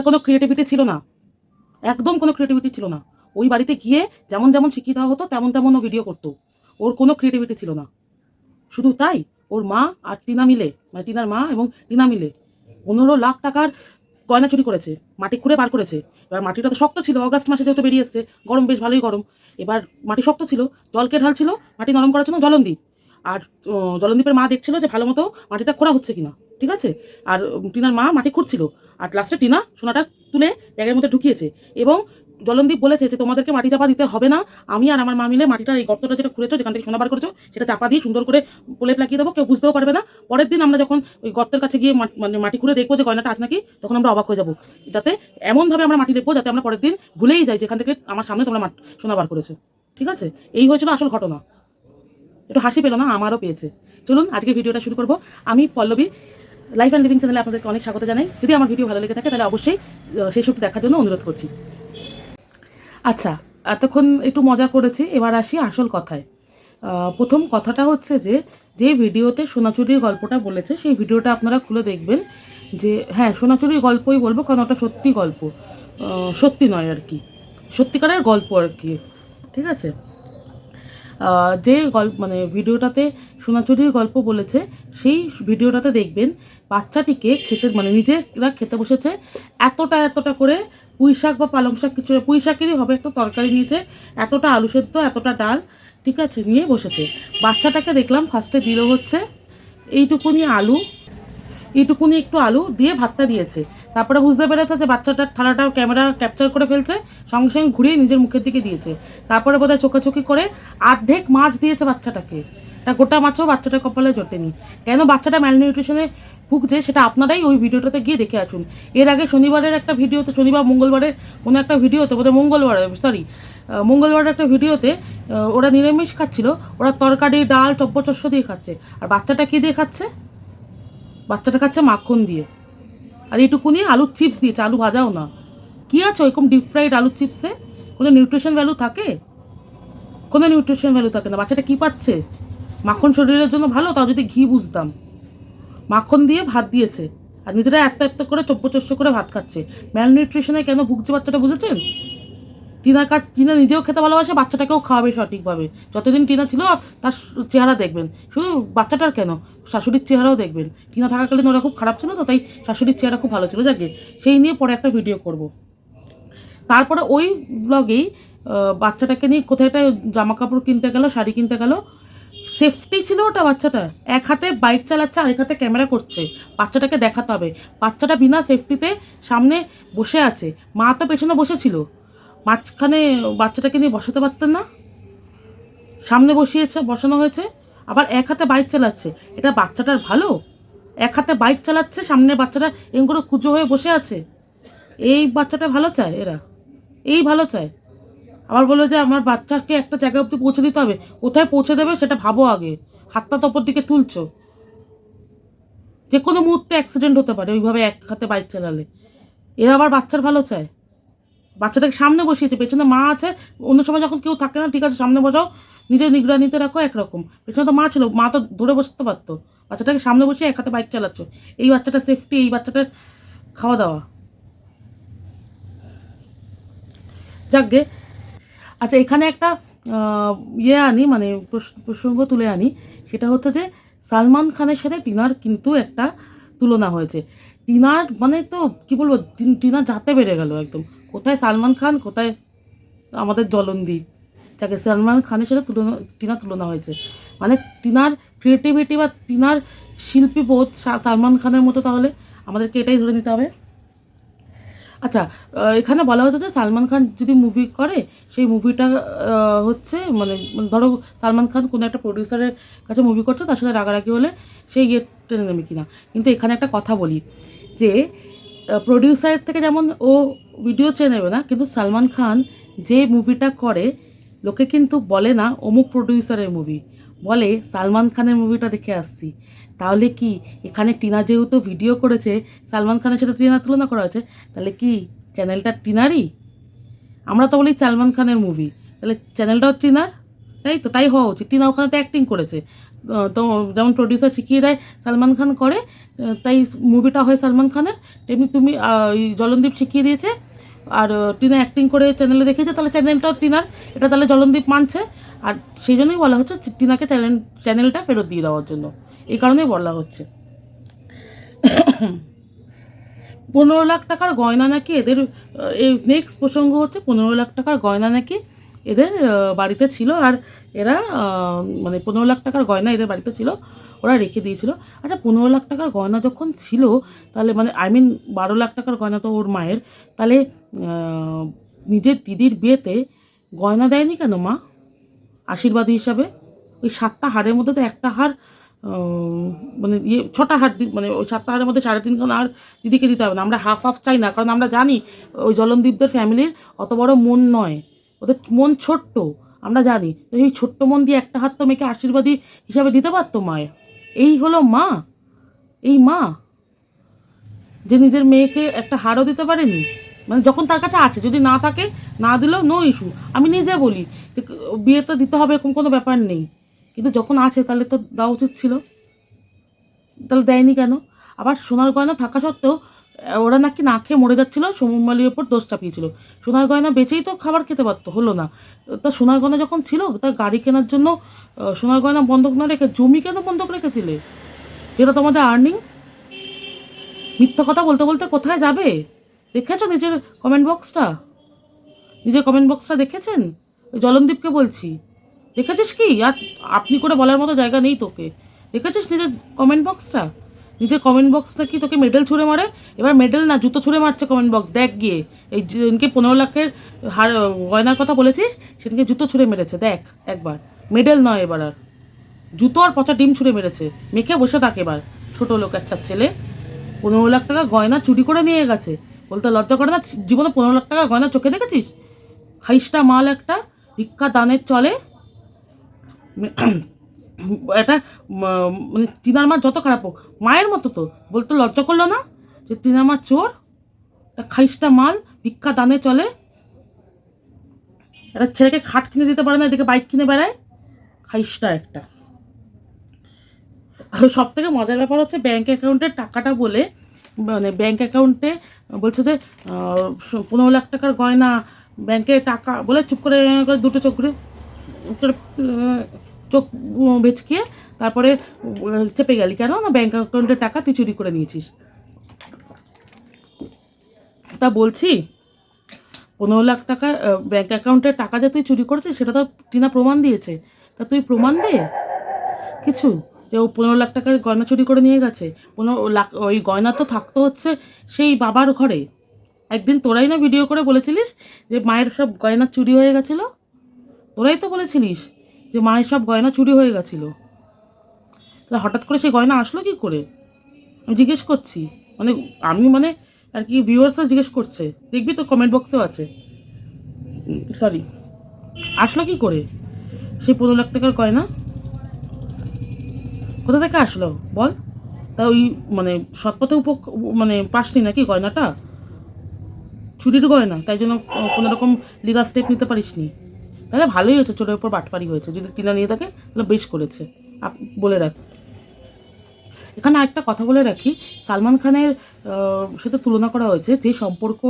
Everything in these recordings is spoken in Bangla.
টিনার কোনো ক্রিয়েটিভিটি ছিল না, একদম কোনো ক্রিয়েটিভিটি ছিল না। ওই বাড়িতে গিয়ে যেমন যেমন শিখিয়ে দেওয়া হতো তেমন তেমন ও ভিডিও করতো, ওর কোনো ক্রিয়েটিভিটি ছিল না। শুধু তাই, ওর মা আর টিনা মিলে, মানে টিনার মা এবং টিনা মিলে 15 লাখ টাকার গয়না চুরি করেছে, মাটি খুঁড়ে বার করেছে। এবার মাটিটা তো শক্ত ছিল, অগাস্ট মাসে যেহেতু বেরিয়ে এসছে, গরম বেশ ভালোই গরম। এবার মাটি শক্ত ছিল, জলকে ঢালছিল মাটি নরম করার জন্য জলনদীপ। আর জলনদীপের মা দেখছিল যে ভালো মতো মাটিটা খোঁড়া হচ্ছে কিনা, ঠিক আছে। আর টিনার মা মাটি খুঁড়ছিল, আর লাস্টে টিনা সোনাটা তুলে ব্যাগের মধ্যে ঢুকিয়েছে। এবং জলনদীপ বলেছে যে তোমাদেরকে মাটি চাপা দিতে হবে না, আমি আর আমার মা মিলে মাটিটা, এই গর্তটা যেটা খুঁড়েছো, যেখান থেকে সোনা বার করেছো, সেটা চাপা দিয়ে সুন্দর করে প্রলেপ লাগিয়ে দেবো, কেউ বুঝতেও পারবে না। পরের দিন আমরা যখন ওই গর্তের কাছে গিয়ে মানে মাটি খুঁড়ে দেখবো যে গয়নাটা আছে নাকি, তখন আমরা অবাক হয়ে যাবো। যাতে এমনভাবে আমরা মাটি দেখবো যাতে আমরা পরের দিন ভুলেই যাই যেখান থেকে আমার সামনে তোমরা সোনা বার করেছো, ঠিক আছে। এই হয়েছিল আসল ঘটনা। একটু হাসি পেলো না? আমারও পেয়েছে। চলুন আজকে ভিডিওটা শুরু করবো। আমি পল্লবী, লাইফ অ্যান্ড লিভিং চ্যানেলে আপনাদেরকে অনেক স্বাগত জানাই। যদি আমার ভিডিও ভালো লেগে থাকে তাহলে অবশ্যই সেই সবটি দেখার জন্য অনুরোধ করছি। আচ্ছা, এতক্ষণ একটু মজা করেছি, এবার আসি আসল কথায়। প্রথম কথাটা হচ্ছে যে ভিডিওতে সোনাচুরির গল্পটা বলেছে সেই ভিডিওটা আপনারা খুলে দেখবেন। যে হ্যাঁ, সোনাচুরির গল্পই বলবো, কারণ ওটা সত্যি গল্প, সত্যি নয় আর কি, সত্যিকারের গল্প আর কি, ঠিক আছে। যে গল্প মানে ভিডিওটাতে সোনাচুরির গল্প বলেছে, সেই ভিডিওটাতে দেখবেন বাচ্চাটিকে খেতে, মানে নিজেরা খেতে বসেছে, এতটা করে পুঁই শাক বা পালং শাক, কিছু পুঁই শাকেরই হবে, একটু তরকারি নিয়েছে, এতটা আলু সেদ্ধ, এতটা ডাল, ঠিক আছে, নিয়ে বসেছে। বাচ্চাটাকে দেখলাম ফার্স্টে দিল হচ্ছে এইটুকুনি আলু, এইটুকুনি একটু আলু দিয়ে ভাতটা দিয়েছে। তারপরে বুঝতে পেরেছে যে বাচ্চাটার থালাটাও ক্যামেরা ক্যাপচার করে ফেলছে, সঙ্গে সঙ্গে ঘুরিয়ে নিজের মুখের দিকে দিয়েছে। তারপরে বোধহয় চোখাচোখি করে অর্ধেক মাছ দিয়েছে বাচ্চাটাকে, তা গোটা মাছও বাচ্চাটার কপালে জোটেনি। কেন বাচ্চাটা ম্যালনিউট্রিশনে ভুগছে সেটা আপনারাই ওই ভিডিওটাতে গিয়ে দেখে আসুন। এর আগে শনিবারের একটা ভিডিওতে, শনিবার মঙ্গলবারের কোনো একটা ভিডিওতে, বোধহয় মঙ্গলবারের একটা ভিডিওতে ওরা নিরামিষ খাচ্ছিল, ওরা তরকারি ডাল চব্বচস্য দিয়ে খাচ্ছে, আর বাচ্চাটা কী দিয়ে খাচ্ছে? বাচ্চাটা খাচ্ছে মাখন দিয়ে, আর এইটুকুনি আলুর চিপস দিয়েছে, আলু ভাজাও না। কী আছে ওইরকম ডিপ ফ্রাইড আলুর চিপসে? কোনো নিউট্রিশন ভ্যালু থাকে? কোনো নিউট্রিশন ভ্যালু থাকে না। বাচ্চাটা কী পাচ্ছে? মাখন শরীরের জন্য ভালো, তাও যদি ঘি বুঝতাম। মাখন দিয়ে ভাত দিয়েছে, আর নিজেরা একটা করে চব্বচস্য করে ভাত খাচ্ছে। ম্যালনিউট্রিশনে কেন ভুগছে বাচ্চাটা বুঝেছেন? টিনা নিজেও খেতে ভালোবাসে, বাচ্চাটাকেও খাওয়াবে সঠিকভাবে। যতদিন টিনা ছিল তার চেহারা দেখবেন, শুধু বাচ্চাটার কেন, শাশুড়ির চেহারাও দেখবেন। টিনা থাকাকালীন ওরা খুব খারাপ ছিল তো, তাই শাশুড়ির চেহারা খুব ভালো ছিল। যাকে সেই নিয়ে পরে একটা ভিডিও করব। তারপরে ওই ব্লগেই বাচ্চাটাকে নিয়ে কোথায় একটা জামা কাপড় কিনতে গেল, শাড়ি কিনতে গেল। সেফটি ছিল ওটা, বাচ্চাটা এক হাতে বাইক চালাচ্ছে, আরেক হাতে ক্যামেরা করছে। বাচ্চাটাকে দেখাতে হবে। বাচ্চাটা বিনা সেফটিতে সামনে বসে আছে, মা তো পেছনে বসেছিল, মাঝখানে বাচ্চাটাকে নিয়ে বসাতে পারতেন না? সামনে বসানো হয়েছে, আবার এক হাতে বাইক চালাচ্ছে। এটা বাচ্চাটার ভালো? এক হাতে বাইক চালাচ্ছে, সামনে বাচ্চাটা এরকম করে কুজো হয়ে বসে আছে। এই বাচ্চাটা ভালো চায় এরা? এই ভালো চায়? আবার বললো যে আমার বাচ্চাকে একটা জায়গায় অব্দি পৌঁছে দিতে হবে। কোথায় পৌঁছে দেবে সেটা ভাবো আগে। হাতটা তো ওপর দিকে তুলছো, যে কোনো মুহূর্তে অ্যাক্সিডেন্ট হতে পারে ওইভাবে এক হাতে বাইক চালালে। এরা আবার বাচ্চার ভালো চায়? বাচ্চাটাকে সামনে বসিয়েছে, পেছনে মা আছে। অন্য সময় যখন কেউ থাকে না, ঠিক আছে সামনে বসাও, নিজের নিগরানিতে রাখো, একরকম। পেছনে তো মা ছিল, মা তো ধরে বসতে পারতো। বাচ্চাটাকে সামনে বসিয়ে এক হাতে বাইক চালাচ্ছ। এই বাচ্চাটা সেফটি, এই বাচ্চাটার খাওয়া দাওয়া। যাকগে, আচ্ছা এখানে একটা আনি, মানে প্রসঙ্গ তুলে আনি। সেটা হচ্ছে যে সালমান খানের সাথে টিনার কিন্তু একটা তুলনা হয়েছে। টিনার মানে তো কী বলবো, টিনা যাতে বেড়ে গেল একদম। কোথায় সালমান খান, কোথায় আমাদের জলনদীপ, যাকে সালমান খানের সাথে টিনার তুলনা হয়েছে। মানে টিনার ক্রিয়েটিভিটি বা টিনার শিল্পীবোধ সালমান খানের মতো, তাহলে আমাদেরকে এটাই ধরে নিতে হবে। আচ্ছা, এখানে বলা হচ্ছে যে সালমান খান যদি মুভি করে, সেই মুভিটা হচ্ছে মানে ধরো সালমান খান কোনো একটা প্রডিউসারের কাছে মুভি করছে, তার সাথে রাগারাগি হলে সেই গিয়ে টেনে নেবে কিনা। কিন্তু এখানে একটা কথা বলি যে প্রডিউসারের থেকে যেমন ও ভিডিও চেয়ে নেবে না, কিন্তু সালমান খান যে মুভিটা করে, লোকে কিন্তু বলে না অমুক প্রডিউসারের মুভি, বলে সালমান খানের মুভিটা দেখে আসছি। তাহলে কি এখানে টিনা যেহেতু ভিডিও করেছে, সালমান খানের সাথে টিনার তুলনা করা হয়েছে, তাহলে কি চ্যানেলটা টিনারই? আমরা তো বলি সালমান খানের মুভি, তাহলে চ্যানেলটাও টিনার, তাই তো? তাই হওয়া উচিত। টিনা ওখানে তো অ্যাক্টিং করেছে, তো যেমন প্রডিউসার শিখিয়ে দেয় সালমান খান করে, তাই মুভিটা হয় সালমান খানের, তেমনি তুমি জলনদীপ শিখিয়ে দিয়েছে আর টিনা অ্যাক্টিং করে চ্যানেলে রেখেছে, তাহলে চ্যানেলটাও টিনার, এটা তাহলে জলনদীপ মানছে। আর সেই জন্যই বলা হচ্ছে টিনাকে চ্যানেলটা ফেরত দিয়ে দেওয়ার জন্য, এই কারণেই বলা হচ্ছে। 15 লাখ টাকার গয়না নাকি এদের, এই নেক্সট প্রসঙ্গ হচ্ছে 15 লাখ টাকার গয়না নাকি এদের বাড়িতে ছিল, আর এরা মানে 15 লাখ টাকার গয়না এদের বাড়িতে ছিল, ওরা রেখে দিয়েছিল। আচ্ছা 15 লাখ টাকার গয়না যখন ছিল, তাহলে মানে আই মিন 12 লাখ টাকার গয়না তো ওর মায়ের, তাহলে নিজের দিদির বিয়েতে গয়না দেয়নি কেন মা আশীর্বাদ হিসাবে? ওই 7টা হারের মধ্যে তো একটা হার মানে 6টা হার, মানে ওই 7টা হারের মধ্যে 3.5 হার দিদিকে দিতে হবে না? আমরা হাফ হাফ চাই না, কারণ আমরা জানি ওই জলনদীপদের ফ্যামিলির অত বড় মন নয়, ওদের মন ছোট্ট, আমরা জানি। তো এই ছোট্ট মন দিয়ে একটা হাত তো মেয়েকে আশীর্বাদী হিসাবে দিতে পারতো মায়ের। এই হলো মা, এই মা যে নিজের মেয়েকে একটা হারও দিতে পারেনি, মানে যখন তার কাছে আছে, যদি না থাকে না দিলেও নো ইস্যু, আমি নিজে বলি যে বিয়েতে দিতে হবে এরকম কোনো ব্যাপার নেই, কিন্তু যখন আছে তাহলে তো দেওয়া উচিত ছিল, তাহলে দেয়নি কেন? আবার সোনার গয়না থাকা সত্ত্বেও ওরা নাকি না খেয়ে মরে যাচ্ছিলো, সমুমালির ওপর দোষ চাপিয়েছিল। সোনার গয়না বেচেই তো খাবার খেতে পারতো, হলো না। তা সোনার গয়না যখন ছিল, তা গাড়ি কেনার জন্য সোনার গয়না বন্ধক না রেখে জমি কেন বন্ধক রেখেছিলে, যেটা তোমাদের আর্নিং? মিথ্যা কথা বলতে বলতে কোথায় যাবে? দেখেছো নিজের কমেন্ট বক্সটা? নিজের কমেন্ট বক্সটা দেখেছেন? ওই জলনদীপকে বলছি, দেখেছিস কি? আর আপনি করে বলার মতো জায়গা নেই তোকে। দেখেছিস নিজের কমেন্ট বক্সটা? নিজের কমেন্ট বক্সটা কি তোকে মেডেল ছুঁড়ে মারে? এবার মেডেল না, জুতো ছুঁড়ে মারছে কমেন্ট বক্স, দেখ গিয়ে। এই যেদিনকে 15 লাখের হার গয়নার কথা বলেছিস, সেদিনকে জুতো ছুঁড়ে মেরেছে, দেখ একবার। মেডেল নয় এবার, আর জুতো আর পচা ডিম ছুঁড়ে মেরেছে। মেখে বসে থাক এবার, ছোটো লোক একটা ছেলে। 15 লাখ টাকা গয়না চুরি করে নিয়ে গেছে, বলতে লজ্জা করে না? জীবনে 15 লাখ টাকা গয়না চোখে দেখেছিস? খাইসটা মাল একটা, ভিক্ষা দানের চলে। এটা মানে টিনার মা যত খারাপ হোক, মায়ের মতো তো, বলতে লজ্জা করলো না যে টিনার মা চোর? খাইসটা মাল, ভিক্ষা দানে চলে। একটা ছেলেকে খাট কিনে দিতে পারে না, এদিকে বাইক কিনে বেড়ায়, খাইসটা একটা। আর সব থেকে মজার ব্যাপার হচ্ছে ব্যাঙ্ক অ্যাকাউন্টের টাকাটা বলে, মানে ব্যাঙ্ক অ্যাকাউন্টে বলছে যে 15 লাখ টাকার গয়না, ব্যাংকে টাকা বলে চুপ করে দুটো চোখ ঘুরে চোখ ভেচকিয়ে তারপরে চেপে গেলি কেন? না ব্যাঙ্ক অ্যাকাউন্টের টাকা তুই চুরি করে নিয়েছিস। তা বলছি 15 লাখ টাকা ব্যাঙ্ক অ্যাকাউন্টের টাকা যে তুই চুরি করেছিস, সেটা তো টিনা প্রমাণ দিয়েছে। তা তুই প্রমাণ দে কিছু, যে ও 15 লাখ টাকার গয়না চুরি করে নিয়ে গেছে। 15 লাখ ওই গয়না তো থাকতো হচ্ছে সেই বাবার ঘরে। একদিন তোরাই না ভিডিও করে বলেছিলিস যে মায়ের সব গয়না চুরি হয়ে গেছিলো, তোরাই তো বলেছিলিস যে মায়ের সব গয়না চুরি হয়ে গেছিলো। তা হঠাৎ করে সেই গয়না আসলো কি করে? আমি জিজ্ঞেস করছি, মানে আমি মানে আর কি ভিউয়ার্সরা জিজ্ঞেস করছে, দেখবি তো কমেন্ট বক্সেও আছে। সরি, আসলো কি করে সেই 15 লাখ টাকার গয়না? কোথা থেকে আসলো বল? তা ওই মানে সৎপথে মানে পাসনি নাকি গয়নাটা? চুরির গয়না, তাই জন্য কোনো রকম লিগাল স্টেপ নিতে পারিসনি? তাহলে ভালোই হয়েছে, চোরের উপর বাটপারি হয়েছে। যদি টিনা নিয়ে থাকে তাহলে বেশ করেছে। বলে রাখ, এখানে আরেকটা কথা বলে রাখি, সালমান খানের সাথে তুলনা করা হয়েছে যে সম্পর্ক,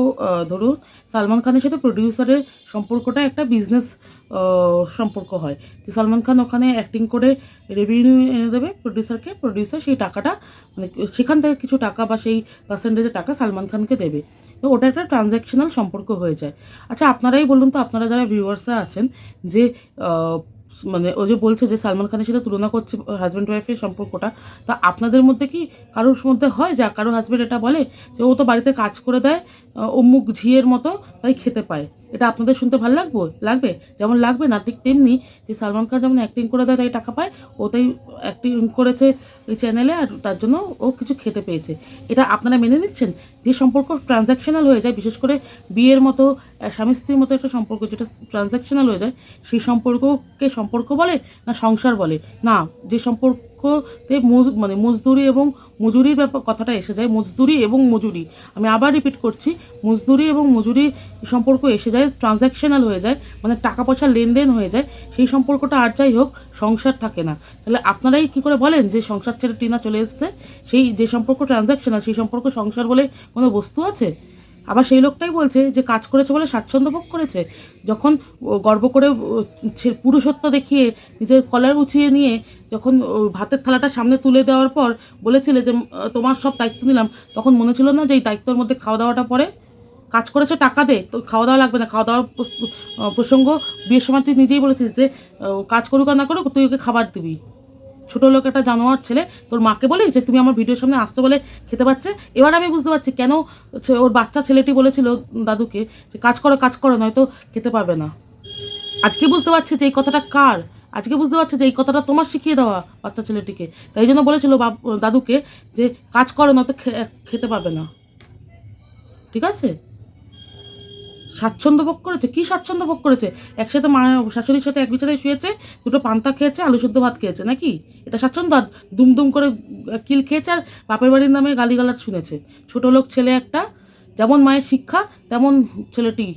ধরুন সালমান খানের সাথে প্রডিউসারের সম্পর্কটা একটা বিজনেস সম্পর্ক হয়, যে সালমান খান ওখানে অ্যাক্টিং করে রেভিনিউ এনে দেবে প্রডিউসারকে, প্রডিউসার সেই টাকাটা মানে সেখান থেকে কিছু টাকা বা সেই পার্সেন্টেজের টাকা সালমান খানকে দেবে। তো ওটা একটা ট্রানজ্যাকশনাল সম্পর্ক হয়ে যায়। আচ্ছা আপনারাই বলুন তো, আপনারা যারা ভিউয়ার্সরা আছেন, যে মানে ও যে বলছে যে সালমান খানের সাথে তুলনা করছে হাজব্যান্ড ওয়াইফের সম্পর্কটা, তা আপনাদের মধ্যে কি কারোর মধ্যে হয় যা কারো হাজব্যান্ড এটা বলে যে ও তো বাড়িতে কাজ করে দেয় অমুক ঝিয়ের মতো, তাই খেতে পায়? এটা আপনাদের শুনতে ভালো লাগবে? যেমন লাগবে না, ঠিক তেমনি যে সালমান খান যেমন অ্যাক্টিং করে দেয় তাই টাকা পায়, ও তাই অ্যাক্টিং করেছে ওই চ্যানেলে আর তার জন্য ও কিছু খেতে পেয়েছে। এটা আপনারা মেনে নিচ্ছেন? যে সম্পর্ক ট্রানজ্যাকশনাল হয়ে যায়, বিশেষ করে বিয়ের মতো স্বামী স্ত্রীর মতো একটা সম্পর্ক যেটা ট্রানজ্যাকশনাল হয়ে যায়, সেই সম্পর্ককে সম্পর্ক বলে না সংসার বলে? না, যে সম্পর্ক সম্পর্কতে মানে মজদুরি এবং মজুরির ব্যাপার কথাটা এসে যায়। মজদুরি এবং মজুরি, আমি আবার রিপিট করছি, মজদুরি এবং মজুরি সম্পর্ক এসে যায়, ট্রানজ্যাকশনাল হয়ে যায়, মানে টাকা পয়সার লেনদেন হয়ে যায়। সেই সম্পর্কটা আর যাই হোক, সংসার থাকে না। তাহলে আপনারাই কী করে বলেন যে সংসার ছেড়ে টিনা চলে এসছে? সেই যে সম্পর্ক ট্রানজ্যাকশনাল, সেই সম্পর্ক সংসার বলে কোনো বস্তু আছে? আবার সেই লোকটাই বলছে যে কাজ করেছে বলে স্বাচ্ছন্দ্য ভোগ করেছে। যখন গর্ব করে পুরুষত্ব দেখিয়ে নিজের কলার উঁচিয়ে নিয়ে যখন ভাতের থালাটা সামনে তুলে দেওয়ার পর বলেছিলে যে তোমার সব দায়িত্ব নিলাম, তখন মনে ছিল না যে এই দায়িত্বের মধ্যে খাওয়া দাওয়াটা পড়ে? কাজ করেছে টাকা দে, তো খাওয়া দাওয়া লাগবে না। খাওয়া দাওয়ার প্রসঙ্গ বিয়ের সময় তুই নিজেই বলেছিস যে কাজ করুক আর না করুক তুই ওকে খাবার দিবি। ছোটো লোক একটা জানোয়ার ছেলে, তোর মাকে বলিস যে তুমি আমার ভিডিওর সামনে আসতে বলে খেতে পাচ্ছে। এবার আমি বুঝতে পারছি কেন ওর বাচ্চা ছেলেটি বলেছিল দাদুকে যে কাজ করো নয়তো খেতে পারবে না। আজকে বুঝতে পারছি যে এই কথাটা কার, আজকে বুঝতে পারছি যে এই কথাটা তোমার শিখিয়ে দেওয়া বাচ্চা ছেলেটিকে। তাই জন্য বলেছিল দাদুকে যে কাজ করো নয়তো খেতে পারবে না। ঠিক আছে? স্বাচ্ছন্দ্য ভোগ করেছে? কী স্বাচ্ছন্দ্য ভোগ করেছে? একসাথে মা শাশুড়ির সাথে এক বিছানায় শুয়েছে, দুটো পান্তা খেয়েছে, আলু সেদ্ধ ভাত খেয়েছে, নাকি এটা স্বাচ্ছন্দ্য? আর দুম করে কিল খেয়েছে আর বাপের বাড়ির নামে গালিগালাজ শুনেছে। ছোটো লোক ছেলে একটা, যেমন মায়ের শিক্ষা তেমন ছেলেটি,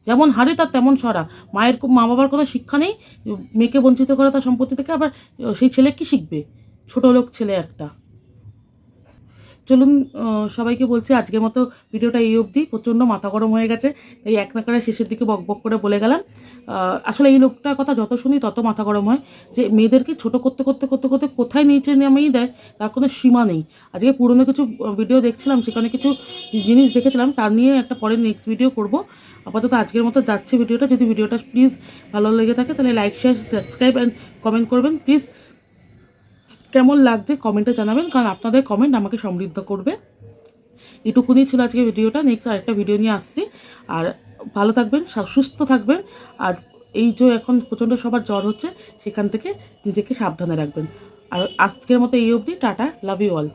যেমন হাড়ি তার তেমন সরা। মা বাবার কোনো শিক্ষা নেই, মেয়েকে বঞ্চিত করে তার সম্পত্তি থেকে, আবার সেই ছেলে কি শিখবে? ছোটো লোক ছেলে একটা। চলুন সবাইকে বলছি আজকের মতো ভিডিওটা এই অবধি। প্রচণ্ড মাথা গরম হয়ে গেছে, তাই এক নাকারে শেষের দিকে বক করে বলে গেলাম। আসলে এই লোকটার কথা যত শুনি তত মাথা গরম হয়, যে মেয়েদেরকে ছোটো করতে করতে করতে করতে কোথায় নিচে নামিয়ে দেয় তার কোনো সীমা নেই। আজকে পুরনো কিছু ভিডিও দেখছিলাম, সেখানে কিছু জিনিস দেখেছিলাম, তার নিয়ে একটা পরে নেক্সট ভিডিও করব। আপাতত আজকের মতো যাচ্ছে ভিডিওটা। যদি ভিডিওটা প্লিজ ভালো লেগে থাকে তাহলে like, share, subscribe and comment করবেন প্লিজ। কেমন লাগছে কমেন্টে জানাবেন, কারণ আপনাদের কমেন্ট আমাকে সমৃদ্ধ করবে। এটুকুনি ছিল আজকে ভিডিওটা। নেক্সট আরেকটা ভিডিও নিয়ে আসছি। আর ভালো থাকবেন, সুস্থ থাকবেন। আর এই যে এখন প্রচণ্ড সবার জ্বর হচ্ছে, সেখান থেকে নিজেকে সাবধানে রাখবেন। আর আজকের মতো এই অবধি, টাটা, লাভ ইউ অল।